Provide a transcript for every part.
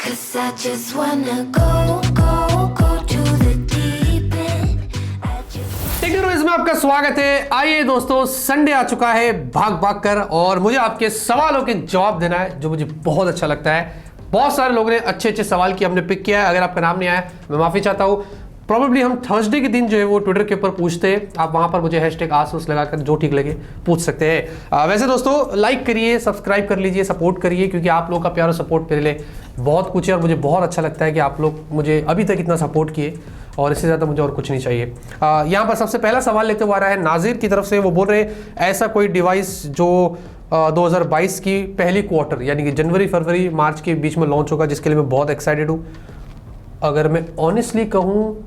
'Cause I just wanna go to the deep end. Technology में आपका स्वागत है। आइए दोस्तों, संडे आ चुका है भाग भाग कर, और मुझे आपके सवालों के जवाब देना है, जो मुझे बहुत अच्छा लगता है। बहुत सारे लोगों ने अच्छे अच्छे सवाल किए, हमने पिक किया है। अगर आपका नाम नहीं आया, मैं माफी चाहता हूँ। प्रॉब्लली हम थर्सडे के दिन जो है वो ट्विटर के ऊपर पूछते हैं। आप वहां पर मुझे हैशटैग आसूस लगाकर जो ठीक लगे पूछ सकते हैं। वैसे दोस्तों, लाइक करिए, सब्सक्राइब कर लीजिए, सपोर्ट करिए, क्योंकि आप लोग का प्यार और सपोर्ट मेरे लिए बहुत कुछ है, और मुझे बहुत अच्छा लगता है कि आप लोग मुझे अभी तक इतना सपोर्ट किए, और इससे ज़्यादा मुझे और कुछ नहीं चाहिए। यहाँ पर सबसे पहला सवाल लेते हुए आ रहा है नाजिर की तरफ से। वो बोल रहे ऐसा कोई डिवाइस जो 2022 की पहली क्वार्टर यानी कि जनवरी फरवरी मार्च के बीच में लॉन्च होगा, जिसके लिए मैं बहुत एक्साइटेड हूँ। अगर मैं ऑनेस्टली कहूँ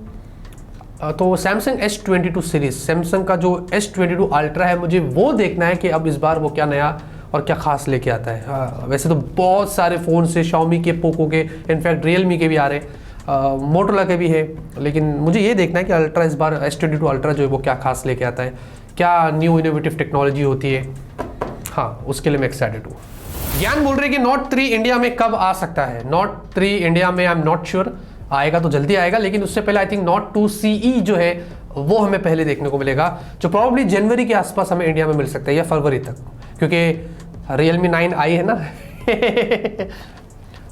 तो सैमसंग S22 सीरीज, सैमसंग का जो S22 अल्ट्रा है, मुझे वो देखना है कि अब इस बार वो क्या नया और क्या खास लेके आता है। वैसे तो बहुत सारे फ़ोन से, Xiaomi के, पोको के, इनफैक्ट Realme के भी आ रहे, मोटोरोला के भी है, लेकिन मुझे ये देखना है कि अल्ट्रा इस बार S22 अल्ट्रा जो है वो क्या खास लेके आता है, क्या न्यू इनोवेटिव टेक्नोलॉजी होती है। हाँ, उसके लिए मैं एक्साइटेड हूँ। ज्ञान बोल रहे कि Note 3 इंडिया में कब आ सकता है। Note 3 इंडिया में आई एम नॉट श्योर, आएगा तो जल्दी आएगा, लेकिन उससे पहले आई थिंक Note 2 CE जो है वो हमें पहले देखने को मिलेगा, जो प्रॉब्ली जनवरी के आसपास हमें इंडिया में मिल सकता है, या फरवरी तक, क्योंकि Realme 9 आई है ना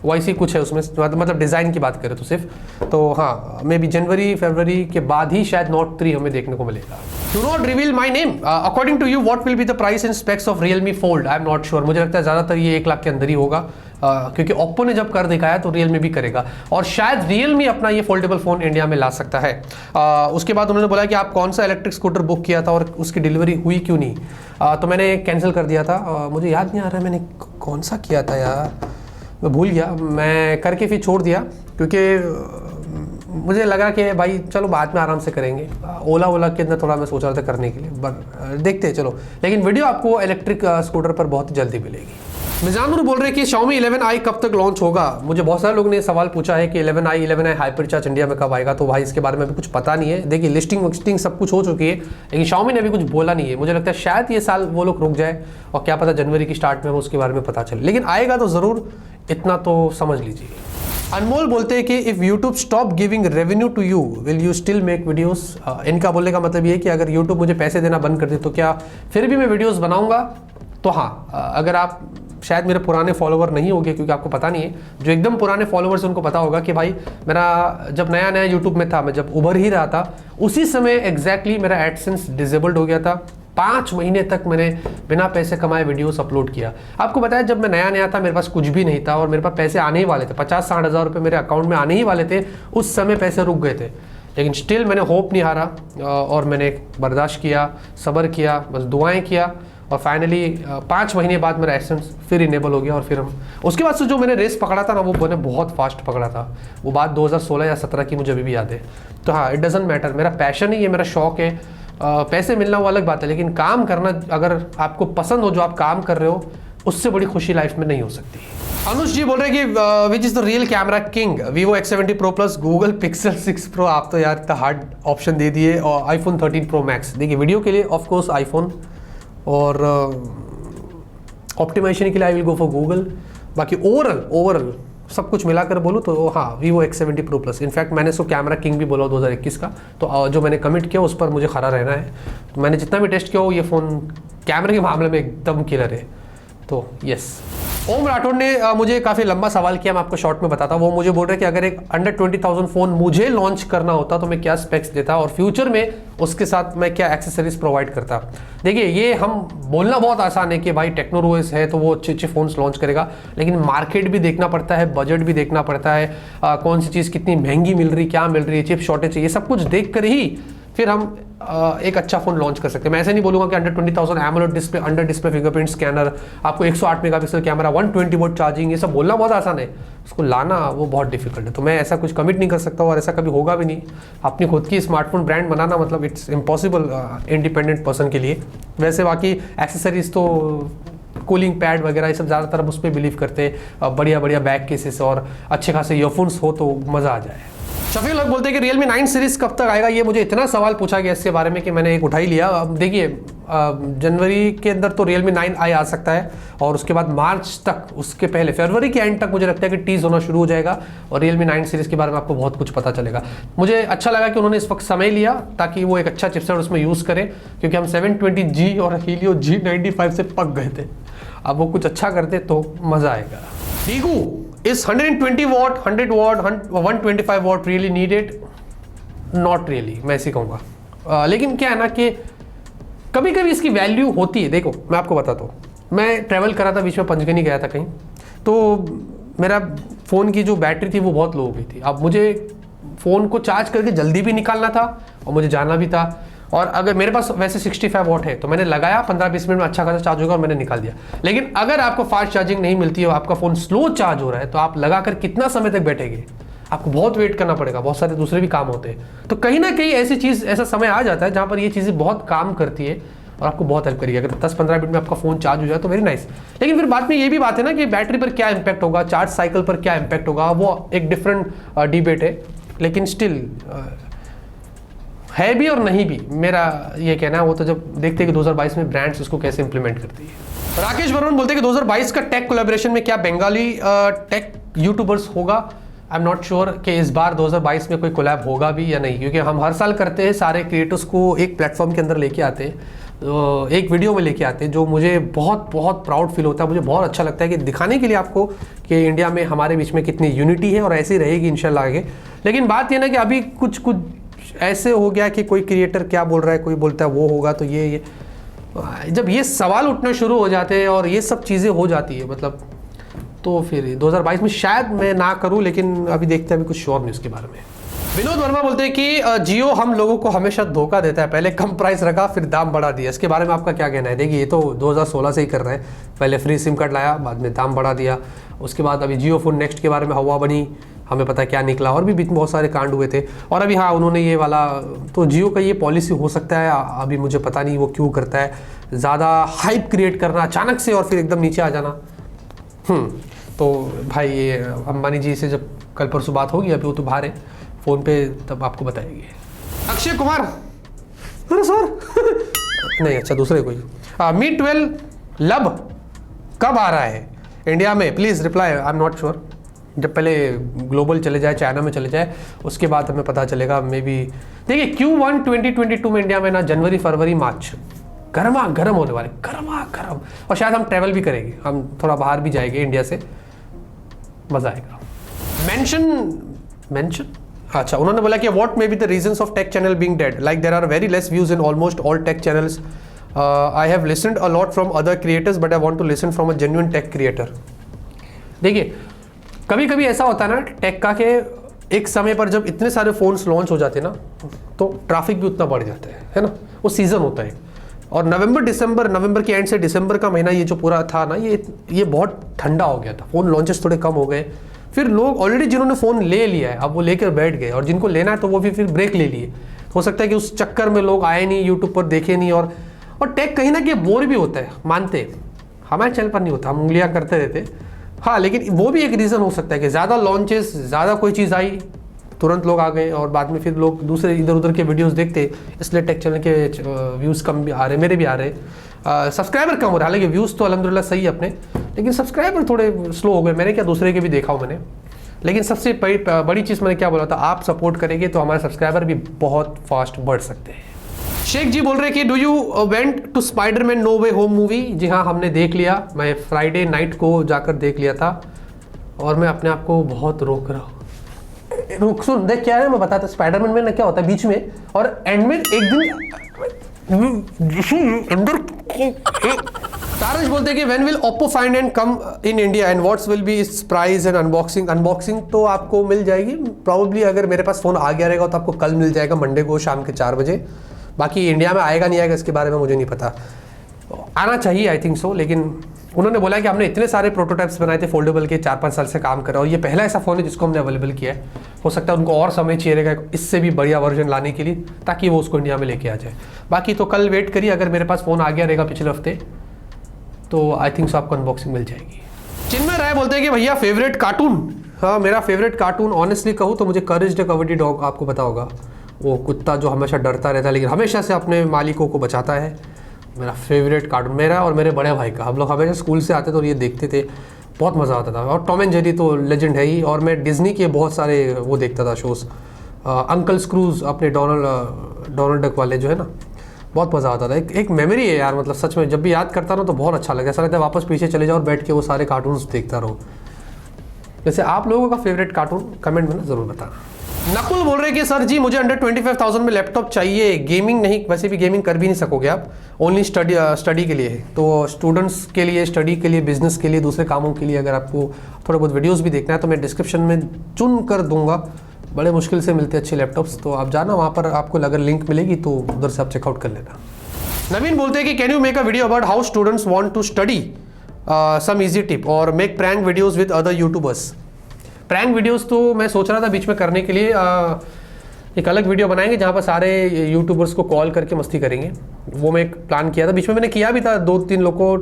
वैसी कुछ है उसमें, मतलब डिज़ाइन की बात करें तो सिर्फ। तो हाँ, मे बी जनवरी फरवरी के बाद ही शायद Note 3 हमें देखने को मिलेगा। Do not reveal my name, according to you what will be the price and specs of Realme Fold। I am not sure, मुझे लगता है ज़्यादातर ये 1 लाख के अंदर ही होगा, क्योंकि Oppo ने जब कर दिखाया तो Realme भी करेगा, और शायद Realme अपना ये फोल्डेबल फ़ोन इंडिया में ला सकता है। उसके बाद उन्होंने बोला कि आप कौन सा इलेक्ट्रिक स्कूटर बुक किया था और उसकी डिलीवरी हुई क्यों नहीं। तो मैंने कैंसिल कर दिया था। मुझे याद नहीं आ रहा है मैंने कौन सा किया था यार, मैं भूल गया। मैं करके फिर छोड़ दिया, क्योंकि मुझे लगा कि भाई चलो बाद में आराम से करेंगे। ओला के अंदर थोड़ा मैं सोच रहा था करने के लिए, बट देखते हैं चलो। लेकिन वीडियो आपको इलेक्ट्रिक स्कूटर पर बहुत जल्दी मिलेगी। मिजानुर बोल रहे कि Xiaomi 11i कब तक लॉन्च होगा। मुझे बहुत सारे लोगों ने सवाल पूछा है कि 11i हाइपर चार्ज इंडिया में कब आएगा, तो भाई इसके बारे में अभी कुछ पता नहीं है। देखिए, लिस्टिंग सब कुछ हो चुकी है, लेकिन Xiaomi ने अभी कुछ बोला नहीं है। मुझे लगता है शायद ये साल वो लोग रुक जाए, और क्या पता जनवरी की स्टार्ट में उसके बारे में पता चले, लेकिन आएगा तो ज़रूर, इतना तो समझ लीजिए। अनमोल बोलते हैं कि if YouTube stop giving revenue to you will you still make videos. इनका बोलने का मतलब ये है कि अगर यूट्यूब मुझे पैसे देना बंद कर दे तो क्या फिर भी मैं वीडियोस बनाऊंगा। तो हाँ, अगर आप शायद मेरे पुराने फॉलोवर नहीं होंगे, क्योंकि आपको पता नहीं है, जो एकदम पुराने फॉलोवर्स उनको पता होगा कि भाई मेरा जब नया नया यूट्यूब में था, मैं जब उभर ही रहा था, उसी समय एग्जैक्टली मेरा एडसेंस डिसेबल्ड हो गया था। 5 महीने तक मैंने बिना पैसे कमाए वीडियोस अपलोड किया। आपको बताया, जब मैं नया नया था, मेरे पास कुछ भी नहीं था, और मेरे पास पैसे आने ही वाले थे, 50-60 हज़ार रुपये मेरे अकाउंट में आने ही वाले थे। उस समय पैसे रुक गए थे, लेकिन स्टिल मैंने होप नहीं हारा, और मैंने बर्दाश्त किया, सब्र किया, बस दुआएं किया, और फाइनली 5 महीने बाद मेरा एसेंस फिर इनेबल हो गया। और फिर हम उसके बाद से जो मैंने रेस पकड़ा था ना, वो मैंने बहुत फास्ट पकड़ा था। वो बात 2016 या 17 की मुझे अभी भी याद है। तो हाँ, इट डजेंट मैटर, मेरा पैशन ही है, मेरा शौक है। पैसे मिलना वो अलग बात है, लेकिन काम करना, अगर आपको पसंद हो जो आप काम कर रहे हो, उससे बड़ी खुशी लाइफ में नहीं हो सकती। अनुष जी बोल रहे हैं कि which is the real camera king, Vivo X70 Pro Plus, Google Pixel 6 Pro। आप तो यार इतना हार्ड ऑप्शन दे दिए। और iPhone 13 Pro Max। देखिए, वीडियो के लिए ऑफकोर्स iPhone, और ऑप्टिमाइजेशन के लिए I will go for Google. बाकी ओवरऑल सब कुछ मिलाकर बोलूँ तो हाँ, Vivo X70 Pro Plus। In fact मैंने इसको कैमरा किंग भी बोला 2021 का। तो जो मैंने कमिट किया उस पर मुझे खड़ा रहना है। तो मैंने जितना भी टेस्ट किया हो, ये फ़ोन कैमरे के मामले में एकदम किलर है। तो यस। ओम राठौड़ ने मुझे काफ़ी लंबा सवाल किया, मैं आपको शॉर्ट में बताता हूँ। वो मुझे बोल रहे हैं कि अगर एक अंडर 20,000 फ़ोन मुझे लॉन्च करना होता तो मैं क्या स्पेक्स देता, और फ्यूचर में उसके साथ मैं क्या एक्सेसरीज प्रोवाइड करता। देखिए, ये हम बोलना बहुत आसान है कि भाई टेक्नोरोस है तो वो अच्छे अच्छे फ़ोन्स लॉन्च करेगा, लेकिन मार्केट भी देखना पड़ता है, बजट भी देखना पड़ता है, कौन सी चीज़ कितनी महंगी मिल रही, क्या मिल रही है, चिप शॉर्टेज है, ये सब कुछ देख कर ही फिर हम एक अच्छा फ़ोन लॉन्च कर सकते हैं। मैं ऐसे नहीं बोलूँगा कि under 20,000 AMOLED display, under display fingerprint scanner, आपको 108 मेगापिक्सल कैमरा, 120 वोल्ट चार्जिंग, ये सब बोलना बहुत आसान है, उसको लाना वो बहुत डिफिकल्ट है। तो मैं ऐसा कुछ कमिट नहीं कर सकता, और ऐसा कभी होगा भी नहीं। अपनी खुद की स्मार्टफोन ब्रांड बनाना मतलब इट्स इम्पॉसिबल इंडिपेंडेंट पर्सन के लिए। वैसे बाकी एक्सेसरीज तो कूलिंग पैड वगैरह ये सब ज़्यादातर हम उस पर बिलीव करते हैं, बढ़िया बढ़िया बैक केसेस और अच्छे खासे ईयरफोन्स हो तो मज़ा आ जाए। शफी लोग बोलते हैं कि Realme 9 सीरीज कब तक आएगा। ये मुझे इतना सवाल पूछा गया इसके बारे में कि मैंने एक उठा ही लिया। अब देखिए जनवरी के अंदर तो Realme 9 आ सकता है और उसके बाद मार्च तक, उसके पहले फरवरी के एंड तक मुझे लगता है कि टीज होना शुरू हो जाएगा और Realme 9 सीरीज के बारे में आपको बहुत कुछ पता चलेगा। मुझे अच्छा लगा कि उन्होंने इस वक्त समय लिया ताकि वो एक अच्छा चिपसेट उसमें यूज़ करें, क्योंकि हम 720G और Helio G95 से पक गए थे। अब वो कुछ अच्छा करते तो मज़ा आएगा। Digu, is 120 watt, 100 watt, 125 watt really needed? Not really, मैं ऐसे कहूँगा। लेकिन क्या है ना कि कभी कभी इसकी वैल्यू होती है। देखो मैं आपको बताता हूँ, मैं ट्रैवल करा था, बीच में पंचगनी गया था कहीं, तो मेरा फ़ोन की जो बैटरी थी वो बहुत लो हो गई थी। अब मुझे फ़ोन को चार्ज करके जल्दी भी निकालना था और मुझे जाना भी था, और अगर मेरे पास वैसे 65 वॉट है तो मैंने लगाया, 15-20 मिनट में अच्छा खासा चार्ज होगा और मैंने निकाल दिया। लेकिन अगर आपको फास्ट चार्जिंग नहीं मिलती है और आपका फ़ोन स्लो चार्ज हो रहा है तो आप लगाकर कितना समय तक बैठेंगे? आपको बहुत वेट करना पड़ेगा, बहुत सारे दूसरे भी काम होते हैं। तो कहीं ना कहीं ऐसी चीज़, ऐसा समय आ जाता है जहाँ पर ये चीज़ें बहुत काम करती है और आपको बहुत हेल्प करेगी। अगर 10-15 मिनट में आपका फ़ोन चार्ज हो जाए तो वेरी नाइस। लेकिन फिर बाद में ये भी बात है ना कि बैटरी पर क्या इम्पैक्ट होगा, चार्ज साइकिल पर क्या इम्पैक्ट होगा, वो एक डिफरेंट डिबेट है। लेकिन स्टिल है भी और नहीं भी, मेरा ये कहना है वो तो जब देखते हैं कि 2022 में ब्रांड्स इसको कैसे इंप्लीमेंट करती है। राकेश बर्मन बोलते हैं कि 2022 का टेक कोलैबोरेशन में क्या बंगाली टेक यूट्यूबर्स होगा? आई एम नॉट श्योर कि इस बार 2022 में कोई कोलैब होगा भी या नहीं, क्योंकि हम हर साल करते हैं, सारे क्रिएटर्स को एक प्लेटफॉर्म के अंदर लेके आते हैं, एक वीडियो में लेके आते हैं, जो मुझे बहुत बहुत प्राउड फील होता है। मुझे बहुत अच्छा लगता है कि दिखाने के लिए आपको कि इंडिया में हमारे बीच में कितनी यूनिटी है और ऐसी रहेगी इंशाल्लाह आगे। लेकिन बात ये ना कि अभी कुछ ऐसे हो गया कि कोई क्रिएटर क्या बोल रहा है, कोई बोलता है वो होगा, तो ये जब ये सवाल उठने शुरू हो जाते हैं और ये सब चीज़ें हो जाती है, मतलब तो फिर 2022 में शायद मैं ना करूं, लेकिन अभी देखते हैं, अभी कुछ श्योर नहीं उसके बारे में। विनोद वर्मा बोलते हैं कि जियो हम लोगों को हमेशा धोखा देता है, पहले कम प्राइस रखा फिर दाम बढ़ा दिया। इसके बारे में आपका क्या कहना है? देखिए ये तो 2016 से ही कर रहे हैं, पहले फ्री सिम कार्ड लाया, बाद में दाम बढ़ा दिया, उसके बाद अभी जियो फोन नेक्स्ट के बारे में हवा बनी, हमें पता क्या निकला, और भी बीच में बहुत सारे कांड हुए थे। और अभी हाँ उन्होंने ये वाला, तो जियो का ये पॉलिसी हो सकता है, अभी मुझे पता नहीं वो क्यों करता है, ज़्यादा हाइप क्रिएट करना अचानक से और फिर एकदम नीचे आ जाना। तो भाई ये अंबानी जी से जब कल परसों बात होगी, अभी वो तो बाहर है फ़ोन पे, तब आपको बताएगी। अक्षय कुमार, अरे सर नहीं, अच्छा दूसरे कोई। मी 12 लब कब आ रहा है इंडिया में? Please reply, I am not sure. जब पहले ग्लोबल चले जाए, चाइना में चले जाए, उसके बाद हमें पता चलेगा मे बी। देखिए Q1 2022 में इंडिया में ना जनवरी फरवरी मार्च गर्मा गर्म होने वाले, गर्मा गर्म, और शायद हम ट्रैवल भी करेंगे, हम थोड़ा बाहर भी जाएंगे इंडिया से, मज़ा आएगा। मेंशन अच्छा, उन्होंने बोला कि what may be the reasons of tech channel being dead, like there are very less views in almost all tech channels. I have listened a lot from other creators but I want to listen from a genuine tech creator. देखिए कभी कभी ऐसा होता है ना take का, कि एक समय पर जब इतने सारे फ़ोन्स लॉन्च हो जाते हैं ना, तो ट्रैफिक भी उतना बढ़ जाता है ना, वो सीज़न होता है। और नवंबर के एंड से दिसंबर का महीना ये जो पूरा था ना, ये बहुत ठंडा हो गया था, फ़ोन लॉन्चेस थोड़े कम हो गए। फिर लोग ऑलरेडी जिन्होंने फ़ोन ले लिया है अब वो लेकर बैठ गए, और जिनको लेना है तो वो भी फिर ब्रेक ले लिए। हो सकता है कि उस चक्कर में लोग आए नहीं, यूट्यूब पर देखे नहीं, और टेक कहीं ना कहीं बोर भी होता है, मानते हमारे चैनल पर नहीं होता, हम उंगलियाँ करते रहते। हाँ, लेकिन वो भी एक रीज़न हो सकता है कि ज़्यादा लॉन्चेस, ज़्यादा कोई चीज़ आई, तुरंत लोग आ गए, और बाद में फिर लोग दूसरे इधर उधर के वीडियोस देखते, इसलिए टेक चैनल के व्यूज़ कम भी आ रहे, मेरे भी आ रहे, सब्सक्राइबर कम हो रहा है। हालांकि व्यूज़ तो अल्हम्दुलिल्लाह सही है अपने, लेकिन सब्सक्राइबर थोड़े स्लो हो गए। मैंने क्या, दूसरे के भी देखा हूँ मैंने। लेकिन सबसे बड़ी चीज़ मैंने क्या बोला था, आप सपोर्ट करेंगे तो हमारे सब्सक्राइबर भी बहुत फास्ट बढ़ सकते हैं। शेख जी बोल रहे हैं कि do you went to Spiderman no way home movie? जी हाँ, हमने देख लिया, मैं फ्राइडे नाइट को जाकर देख लिया था, और मैं अपने आप को बहुत रोक रहा हूँ। रुक सुन, देख क्या है, मैं बताता। स्पाइडरमैन में ना क्या होता है बीच में और एंड में एक दिन अंदर। तारश बोलते हैं कि when will Oppo find and come in India and what's will be it's price and unboxing तो आपको मिल जाएगी प्रॉब्ली। अगर मेरे पास फ़ोन आ गया रहेगा तो आपको कल मिल जाएगा, मंडे को शाम के 4 बजे। बाकी इंडिया में आएगा नहीं आएगा इसके बारे में मुझे नहीं पता, आना चाहिए आई थिंक सो। लेकिन उन्होंने बोला कि हमने इतने सारे प्रोटोटाइप्स बनाए थे फोल्डेबल के, 4-5 साल से काम कर रहा, और ये पहला ऐसा फ़ोन है जिसको हमने अवेलेबल किया है। हो सकता है उनको और समय चाहिए रहेगा इससे भी बढ़िया वर्जन लाने के लिए, ताकि वो उसको इंडिया में लेके आ जाए। बाकी तो कल वेट करिए, अगर मेरे पास फ़ोन आ गया रहेगा पिछले हफ्ते तो आई थिंक सो आपको अनबॉक्सिंग मिल जाएगी। चिन्मय राय बोलते हैं कि भैया फेवरेट कार्टून हाँ, मेरा फेवरेट कार्टून ऑनेस्टली कहूँ तो मुझे करेज द कवर्डी डॉग, आपको पता होगा, वो कुत्ता जो हमेशा डरता रहता है लेकिन हमेशा से अपने मालिकों को बचाता है। मेरा फेवरेट कार्टून, मेरा और मेरे बड़े भाई का। हम लोग हमेशा स्कूल से आते तो ये देखते थे, बहुत मज़ा आता था। और टॉम एंड जेरी तो लेजेंड है ही। और मैं डिज्नी के बहुत सारे वो देखता था शोज़, अंकल स्क्रूज, अपने डोनाल्ड डक वाले जो है ना, बहुत मज़ा आता था। एक मेमोरी है यार, मतलब सच में जब भी याद करता ना तो बहुत अच्छा लगता है। ऐसा लगता है वापस पीछे चले जाओ और बैठ के वो सारे कार्टून्स देखता रहो। वैसे आप लोगों का फेवरेट कार्टून कमेंट में ना ज़रूर बताना। नकुल बोल रहे कि सर जी मुझे अंडर 25,000 में लैपटॉप चाहिए, गेमिंग नहीं, वैसे भी गेमिंग कर भी नहीं सकोगे आप, ओनली स्टडी के लिए है। तो स्टूडेंट्स के लिए, स्टडी के लिए, बिजनेस के लिए, दूसरे कामों के लिए अगर आपको थोड़े बहुत वीडियोस भी देखना है तो मैं डिस्क्रिप्शन में चुन कर दूंगा। बड़े मुश्किल से मिलते अच्छे लैपटॉप्स, तो आप जाना वहाँ पर, आपको अगर लिंक मिलेगी तो उधर से आप चेकआउट कर लेना। नवीन बोलते हैं कि can you make a video about how students want to study some easy tip और make prank videos with other YouTubers. Prank videos तो मैं सोच रहा था बीच में करने के लिए, एक अलग वीडियो बनाएंगे जहाँ पर सारे यूट्यूबर्स को कॉल करके मस्ती करेंगे। वो मैं एक प्लान किया था, बीच में मैंने किया भी था, 2-3 लोग को,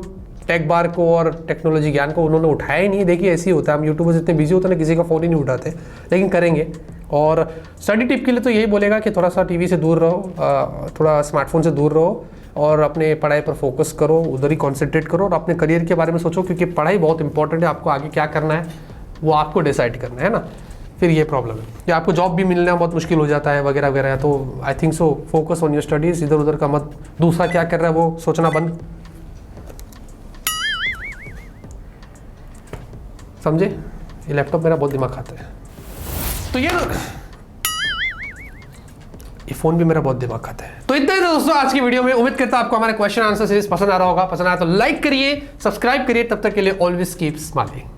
टेक बार को और टेक्नोलॉजी ज्ञान को, उन्होंने उठाया ही नहीं। देखिए ऐसे ही होता है, हम यूट्यूबर्स इतने बिजी होते हैं ना, किसी का फ़ोन ही नहीं उठाते, लेकिन करेंगे। और स्टडी टिप के लिए तो यही बोलेगा कि थोड़ा सा टीवी से दूर रहो, थोड़ा स्मार्टफोन से दूर रहो और अपने पढ़ाई पर फोकस करो, उधर ही कॉन्सेंट्रेट करो और अपने करियर के बारे में सोचो, क्योंकि पढ़ाई बहुत इंपॉर्टेंट है। आपको आगे क्या करना है वो आपको डिसाइड करना है ना। फिर ये प्रॉब्लम है कि आपको जॉब भी मिलना बहुत मुश्किल हो जाता है वगैरह वगैरह। तो I think so focus on your studies, इधर उधर का मत, दूसरा क्या कर रहा है वो सोचना बंद, समझे। ये लैपटॉप मेरा बहुत दिमाग खाता है, तो ये फ़ोन भी मेरा बहुत दिमाग खाता है। तो इतना ही था दोस्तों आज की वीडियो में। उम्मीद करता हूं आपको हमारे क्वेश्चन आंसर सीरीज पसंद आ रहा होगा। पसंद आया तो लाइक करिए, सब्सक्राइब करिए। तब तक के लिए ऑलवेज कीप स्माइलिंग।